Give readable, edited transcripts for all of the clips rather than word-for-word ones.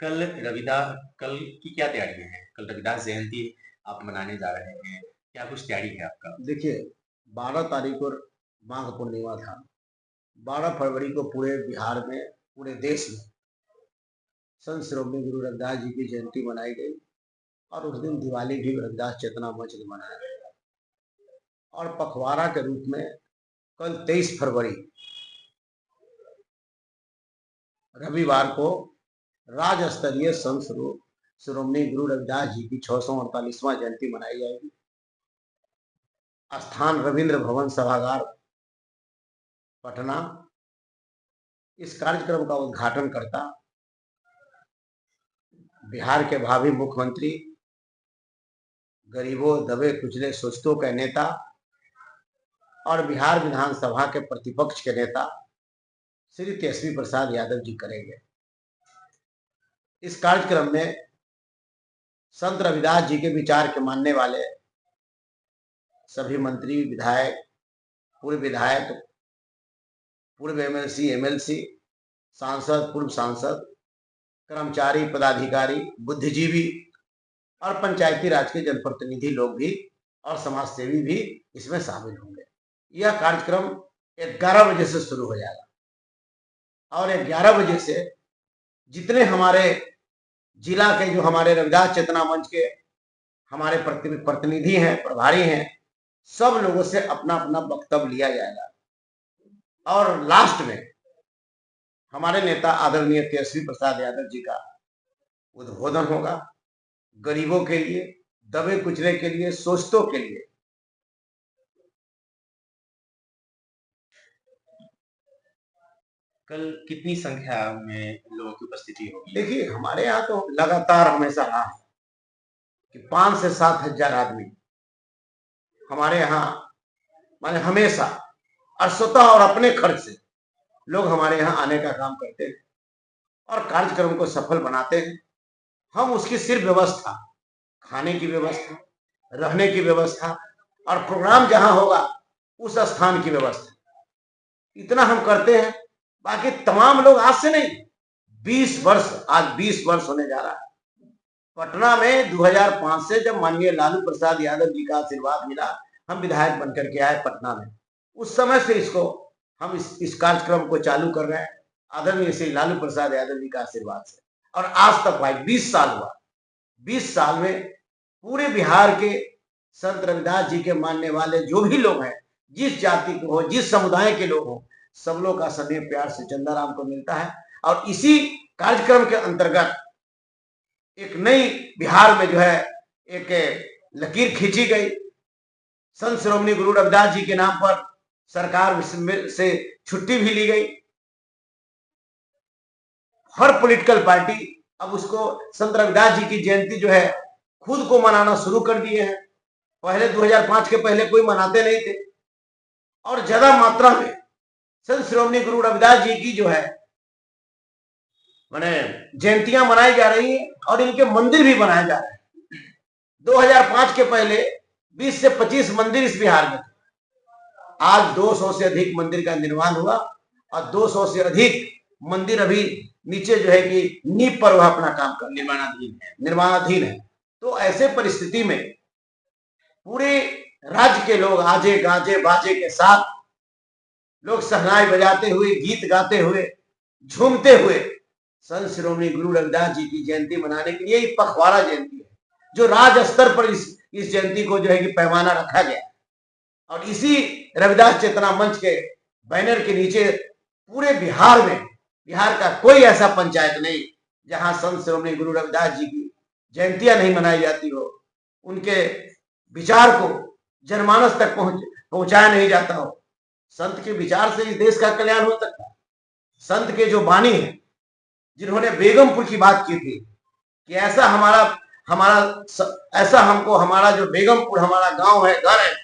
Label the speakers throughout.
Speaker 1: कल कल की क्या तैयारियां हैं? कल रविदास जयंती आप मनाने जा रहे हैं, क्या कुछ तैयारी है आपका?
Speaker 2: देखिए, 12 तारीख को माघ पूर्णिमा था। 12 फरवरी को पूरे बिहार में, पूरे देश में संत श्रोमणी गुरु रविदास जी की जयंती मनाई गई और उस दिन दिवाली भी रविदास चेतना मंच ने मनाया गया। और पखवाड़ा के रूप में कल 23 फरवरी रविवार को राज्य स्तरीय संत श्रोमणी गुरु रविदास जी की 648वां जयंती मनाई जाएगी। स्थान रविंद्र भवन सभागार, पटना। इस कार्यक्रम का उद्घाटन करता बिहार के भावी मुख्यमंत्री, गरीबों, दबे कुचले शोषितों के नेता और बिहार विधानसभा के प्रतिपक्ष के नेता श्री तेजस्वी प्रसाद यादव जी करेंगे। इस कार्यक्रम में संत रविदास जी के विचार के मानने वाले सभी मंत्री, विधायक, पूर्व एमएलसी, सांसद, पूर्व सांसद, कर्मचारी, पदाधिकारी, बुद्धिजीवी और पंचायती राज के जनप्रतिनिधि लोग भी और समाज सेवी भी इसमें शामिल होंगे। यह कार्यक्रम 11 बजे से शुरू हो जाएगा और 11 बजे से जितने हमारे जिला के, जो हमारे रविदास चेतना मंच के हमारे प्रतिनिधि हैं, प्रभारी हैं, सब लोगों से अपना अपना वक्तव्य लिया जाएगा और लास्ट में हमारे नेता आदरणीय तेजस्वी प्रसाद यादव जी का उद्बोधन होगा। गरीबों के लिए, दबे कुचले के लिए, शोषितों के लिए।
Speaker 1: कल कितनी संख्या में लोगों की उपस्थिति होगी?
Speaker 2: देखिए, हमारे यहाँ तो लगातार हमेशा रहा है कि 5 से 7 हजार आदमी हमारे यहाँ, माने हमेशा और स्वतः और अपने खर्च से लोग हमारे यहाँ आने का काम करते हैं और कार्यक्रम को सफल बनाते हैं। हम उसकी सिर्फ व्यवस्था, खाने की व्यवस्था, रहने की व्यवस्था और प्रोग्राम जहां होगा उस स्थान की व्यवस्था, इतना हम करते हैं। बाकी तमाम लोग आज से नहीं, 20 वर्ष, आज 20 वर्ष होने जा रहा है। पटना में 2005 से जब माननीय लालू प्रसाद यादव जी का आशीर्वाद मिला, हम विधायक बनकर के आए पटना में, उस समय से इसको हम इस कार्यक्रम को चालू कर रहे हैं आदरणीय श्री लालू प्रसाद यादव जी का आशीर्वाद से। और आज तक भाई 20 साल हुआ। 20 साल में पूरे बिहार के संत रविदास जी के मानने वाले जो भी लोग हैं, जिस जाति को हो, जिस समुदाय के लोग हो, सब लोग का स्नेह प्यार से चंदाराम को मिलता है। और इसी कार्यक्रम के अंतर्गत एक नई बिहार में जो है एक लकीर खींची गई। संत श्रोमणी गुरु रविदास जी के नाम पर सरकार से छुट्टी भी ली गई। हर पॉलिटिकल पार्टी अब उसको संत रविदास जी की जयंती जो है खुद को मनाना शुरू कर दिए हैं। पहले 2005 के पहले कोई मनाते नहीं थे और ज्यादा मात्रा में संत श्रोमणी गुरु रविदास जी की जो है माने जयंतियां मनाई जा रही है और इनके मंदिर भी बनाए जा रहे हैं। 2005 के पहले 20 से 25 मंदिर इस बिहार में थे। आज 200 से अधिक मंदिर का निर्माण हुआ और 200 से अधिक मंदिर अभी नीचे जो है कि नींव पर वह अपना काम कर निर्माणाधीन है। तो ऐसे परिस्थिति में पूरे राज्य के लोग आजे गाजे बाजे के साथ लोग सहनाई बजाते हुए, गीत गाते हुए, झूमते हुए संत श्रोमणी गुरु रविदास जी की जयंती मनाने के लिए पखवाड़ा जयंती है, जो राज्य स्तर पर इस जयंती को जो है कि पैमाना रखा गया। और इसी रविदास चेतना मंच के बैनर के नीचे पूरे बिहार में, बिहार का कोई ऐसा पंचायत नहीं जहां संत श्रोमणी गुरु रविदास जी की जयंतियां नहीं मनाई जाती हो, उनके विचार को जनमानस तक पहुंचाया नहीं जाता हो। संत के विचार से इस देश का कल्याण हो सकता है। संत के जो बानी है, जिन्होंने बेगमपुर की बात की थी कि ऐसा ऐसा हमको हमारा जो बेगमपुर हमारा गांव है, घर है,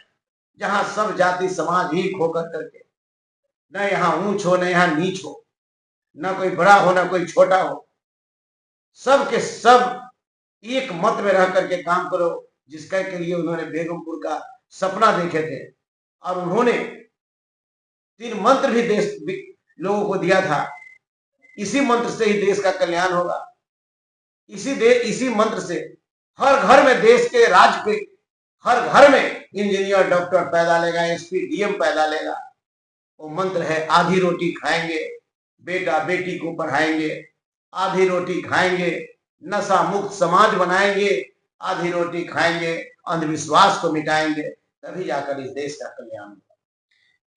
Speaker 2: जहां सब जाति समाज ही होकर करके, न यहाँ ऊंच हो, न यहाँ नीच हो, न कोई बड़ा हो, न कोई छोटा हो, सब के सब एक मत में रह करके काम करो, जिसका के लिए उन्होंने बेगमपुर का सपना देखे थे। और उन्होंने 3 मंत्र भी देश लोगों को दिया था। इसी मंत्र से ही देश का कल्याण होगा। इसी मंत्र से हर घर में, देश के राज्य के हर घर में इंजीनियर, डॉक्टर पैदा लेगा, एसपी, डीएम पैदा लेगा। वो मंत्र है आधी रोटी खाएंगे, बेटा बेटी को पढ़ाएंगे, आधी रोटी खाएंगे, नशा मुक्त समाज बनाएंगे, आधी रोटी खाएंगे, अंधविश्वास को मिटाएंगे, तभी जाकर इस देश का कल्याण होगा।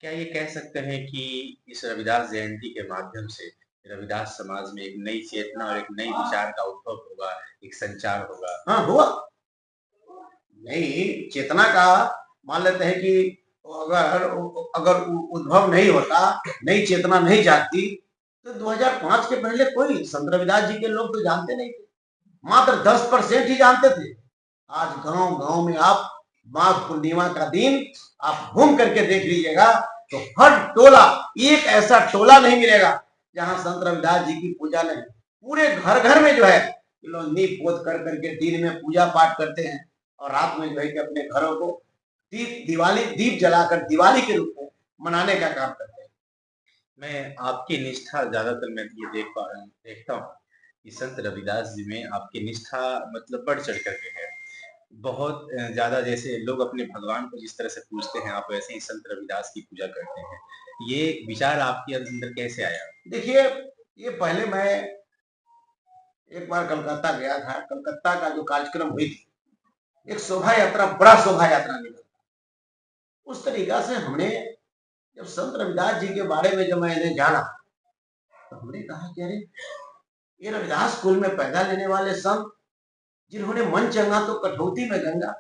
Speaker 1: क्या ये कह सकते हैं कि इस रविदास जयंती के माध्यम से रविदास समाज में एक नई चेतना और एक नई विचार का उद्भव होगा, एक संचार होगा?
Speaker 2: हाँ, हुआ। नई चेतना का मान लेते हैं कि अगर उद्भव नहीं होता, नई चेतना नहीं जागती, तो 2005 के पहले कोई संत रविदास जी के लोग तो जानते नहीं थे, मात्र 10% ही जानते थे। आज गांव गांव में आप माघ पूर्णिमा का दिन आप घूम करके देख लीजिएगा, तो हर टोला, एक ऐसा टोला नहीं मिलेगा जहां संत रविदास जी की पूजा नहीं। पूरे घर घर में जो है लोग नींव पोत कर करके दिन में पूजा पाठ करते हैं, और रात में जो है कि अपने घरों को दीप जलाकर दिवाली के रूप में मनाने का काम करते हैं।
Speaker 1: मैं आपकी निष्ठा ज्यादातर मैं ये देखता हूँ कि संत रविदास जी में आपकी निष्ठा मतलब बढ़ चढ़ करके है। बहुत ज्यादा, जैसे लोग अपने भगवान को जिस तरह से पूजते हैं, आप वैसे ही संत रविदास की पूजा करते हैं। ये विचार आपके अंदर कैसे आया?
Speaker 2: देखिए, ये पहले मैं एक बार कलकत्ता गया था। कलकत्ता का जो कार्यक्रम हुई थी, एक शोभा यात्रा, बड़ा शोभा यात्रा निकला। उस तरीका से हमने जब संत रविदास जी के बारे में जब मैंने जाना, तो हमने कहा कि अरे ये रविदास कुल में पैदा लेने वाले संत, जिन्होंने मन चंगा तो कठौती में गंगा,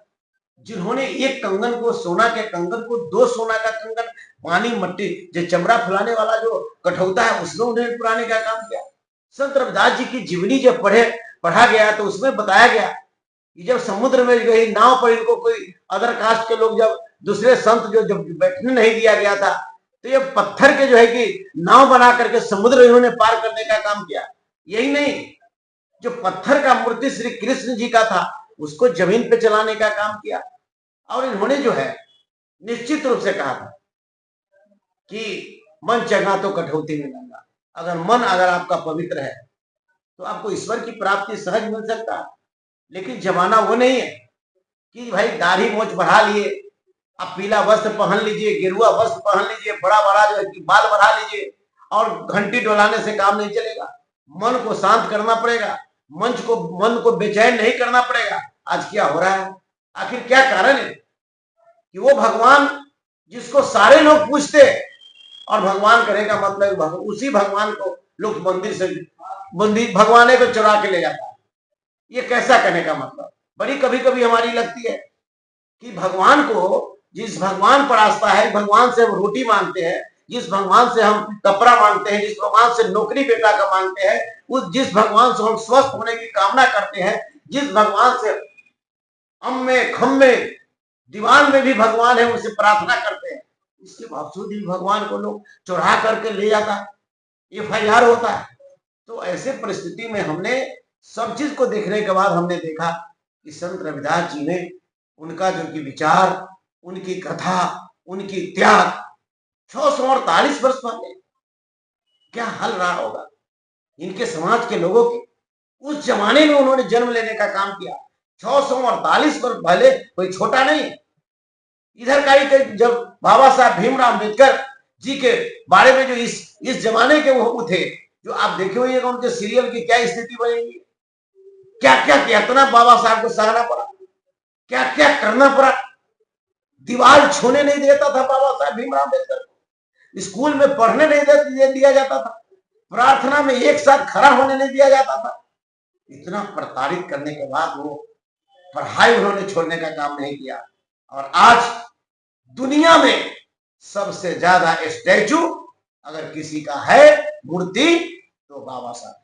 Speaker 2: जिन्होंने एक कंगन को, सोना के कंगन को, 2 सोना का कंगन पानी मट्टी जो चमड़ा फुलाने वाला जो कठौता है, उसमें उन्हें पुराने का काम किया। संत रविदास जी की जीवनी जब पढ़ा गया तो उसमें बताया गया कि जब समुद्र में गई नाव पर इनको कोई अदर कास्ट के लोग, जब दूसरे संत जो जब बैठने नहीं दिया गया था, तो ये पत्थर के जो है कि नाव बना करके समुद्र इन्होंने पार करने का काम किया। यही नहीं, जो पत्थर का मूर्ति श्री कृष्ण जी का था, उसको जमीन पे चलाने का काम किया। और इन्होंने जो है निश्चित रूप से कहा था कि मन चंगा तो कठौती में गंगा। अगर आपका पवित्र है तो आपको ईश्वर की प्राप्ति सहज मिल सकता है। लेकिन जमाना वो नहीं है कि भाई दाढ़ी मोछ बढ़ा लिए, आप पीला वस्त्र पहन लीजिए, गेरुआ वस्त्र पहन लीजिए, बड़ा बड़ा जो है बाल बढ़ा लीजिए, और घंटी डोलाने से काम नहीं चलेगा। मन को शांत करना पड़ेगा, मन को बेचैन नहीं करना पड़ेगा। आज क्या हो रहा है? आखिर क्या कारण है कि वो भगवान जिसको सारे लोग पूछते, और भगवान कहने का मतलब उसी भगवान को लोग मंदिर भगवाने को चुरा के ले जाता है। ये कैसा कहने का मतलब? बड़ी कभी कभी हमारी लगती है कि भगवान को, जिस भगवान पर आस्था है, भगवान से हम रोटी मांगते हैं, जिस भगवान से हम कपड़ा मांगते हैं, जिस भगवान से नौकरी बेटा का मांगते हैं, जिस भगवान से हम स्वस्थ होने की कामना करते हैं, जिस भगवान से अम में खम में दीवान में भी भगवान है, उनसे प्रार्थना करते हैं, इसके बावजूद भी भगवान को लोग चुरा करके ले जाता है, FIR होता है। तो ऐसे परिस्थिति में हमने सब चीज को देखने के बाद हमने देखा कि संत रविदास जी ने, उनका जो कि विचार, उनकी कथा, उनकी त्याग 648 वर्ष पहले क्या हाल रहा होगा इनके समाज के लोगों के। उस जमाने में उन्होंने जन्म लेने का काम किया। 648 वर्ष पहले कोई छोटा नहीं है। इधर का ही जब बाबा साहब भीमराव अम्बेडकर जी के बारे में जो इस जमाने के वो थे, जो आप देखे होइएगा उनके सीरियल की क्या स्थिति बनेगी, क्या क्या कितना बाबा साहब को सहना पड़ा, क्या क्या करना पड़ा। दीवार छूने नहीं देता था बाबा साहब भीमराव अम्बेडकर को, स्कूल में पढ़ने नहीं दिया जाता था, प्रार्थना में एक साथ खड़ा होने नहीं दिया जाता था। इतना प्रताड़ित करने के बाद वो पढ़ाई उन्होंने छोड़ने का काम नहीं किया। और आज दुनिया में सबसे ज्यादा स्टैचू अगर किसी का है, मूर्ति, तो बाबा साहब